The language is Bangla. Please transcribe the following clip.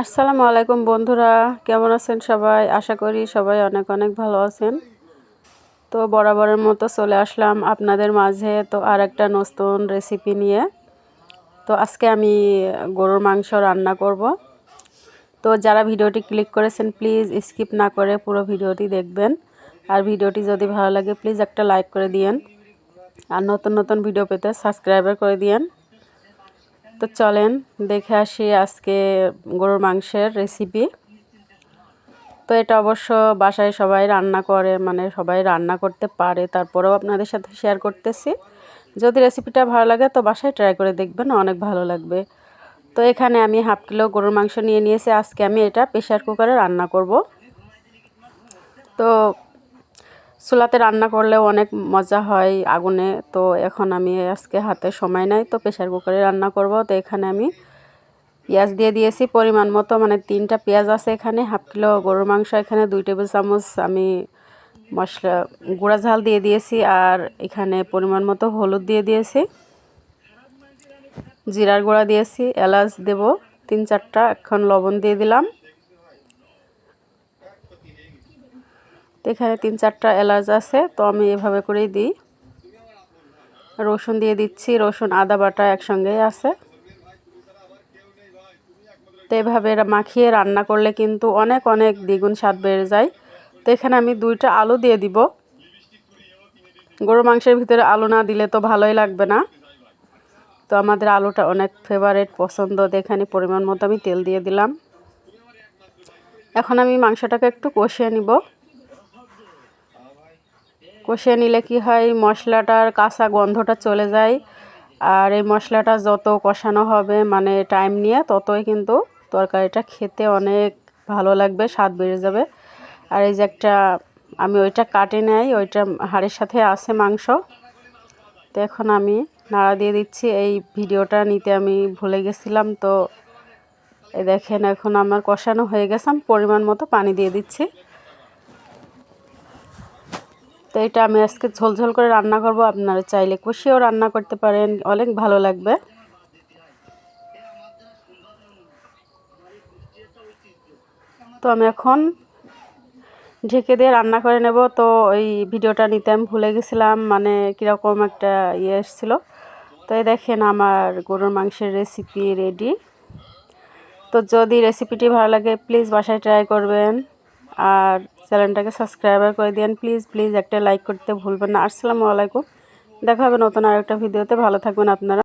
আসসালামু আলাইকুম বন্ধুরা, কেমন আছেন সবাই? আশা করি সবাই অনেক অনেক ভালো আছেন। তো বরাবরের মতো চলে আসলাম আপনাদের মাঝে তো আরেকটা নতুন রেসিপি নিয়ে। তো আজকে আমি গরুর মাংস রান্না করব। তো যারা ভিডিওটি ক্লিক করেছেন প্লিজ স্কিপ না করে পুরো ভিডিওটি দেখবেন। আর ভিডিওটি যদি ভালো লাগে প্লিজ একটা লাইক করে দিয়েন। আর নতুন নতুন ভিডিও পেতে সাবস্ক্রাইবার করে দিয়েন। তো চলেন দেখে আসি আজকে গরুর মাংসের রেসিপি। তো এটা অবশ্য বাসায় সবাই রান্না করে, মানে সবাই রান্না করতে পারে, তারপরেও আপনাদের সাথে শেয়ার করতেছি। যদি রেসিপিটা ভালো লাগে তো বাসায় ট্রাই করে দেখবেন, অনেক ভালো লাগবে। তো এখানে আমি হাফ কিলো গরুর মাংস নিয়ে নিয়েছি। আজকে আমি এটা প্রেশার কুকারে রান্না করব। তো চুলাতে রান্না করলেও অনেক মজা হয় আগুনে। তো এখন আমি আজকে হাতে সময় নাই, তো প্রেশার কুকারে রান্না করব। তো এখানে আমি পেঁয়াজ দিয়ে দিয়েছি পরিমাণ মতো, মানে 3টা পেঁয়াজ আছে এখানে। হাফ কিলো গরুর মাংস, এখানে 2 টেবিল চামচ আমি মশলা গুঁড়া ঝাল দিয়ে দিয়েছি। আর এখানে পরিমাণ মতো হলুদ দিয়ে দিয়েছি, জিরার গুঁড়া দিয়েছি, এলাচ দেব 3-4টা, এখন লবণ দিয়ে দিলাম। তো এখানে 3-4টা এলাচ আছে, তো আমি এভাবে করেই দিই। রসুন দিয়ে দিচ্ছি, রসুন আদা বাটা একসঙ্গেই আছে। তো এভাবে মাখিয়ে রান্না করলে কিন্তু অনেক অনেক দ্বিগুণ স্বাদ বেড়ে যায়। তো এখানে আমি 2টা আলু দিয়ে দিব। গরুর মাংসের ভিতরে আলু না দিলে তো ভালোই লাগবে না। তো আমাদের আলুটা অনেক ফেভারিট, পছন্দ। এখানে পরিমাণ মতো আমি তেল দিয়ে দিলাম। এখন আমি মাংসটাকে একটু কষিয়ে নিব। কষিয়ে নিলে কি হয়, মশলাটার কাঁচা গন্ধটা চলে যায়। আর এই মশলাটা যত কষানো হবে, মানে টাইম নিয়ে, ততই কিন্তু তরকারিটা খেতে অনেক ভালো লাগবে, স্বাদ বেড়ে যাবে। আর এই যে একটা আমি ওইটা কাটে নেই, ওইটা হাড়ের সাথে আছে মাংস। তো এখন আমি নাড়া দিয়ে দিচ্ছি। এই ভিডিওটা নিতে আমি ভুলে গেছিলাম। তো এই দেখেন এখন আমার কষানো হয়ে গেছে, আমি পরিমাণ মতো পানি দিয়ে দিচ্ছি। তো এটা আমি আজকে ঝোলঝোল করে রান্না করব। আপনারা চাইলে কষিয়েও রান্না করতে পারেন, অনেক ভালো লাগবে। তো আমি এখন ঢেকে দিয়ে রান্না করে নেব। তো ওই ভিডিওটা নিতে আমি ভুলে গেছিলাম, মানে কীরকম একটা এসেছিলো। তো এই দেখেন আমার গরুর মাংসের রেসিপি রেডি। তো যদি রেসিপিটি ভালো লাগে প্লিজ বাসায় ট্রাই করবেন। আর চ্যানেলটাকে সাবস্ক্রাইবার করে দিন প্লিজ প্লিজ, একটা লাইক করতে ভুলবেন না। আসসালামু আলাইকুম, দেখা হবে নতুন আরেকটা ভিডিওতে। ভালো থাকবেন আপনারা।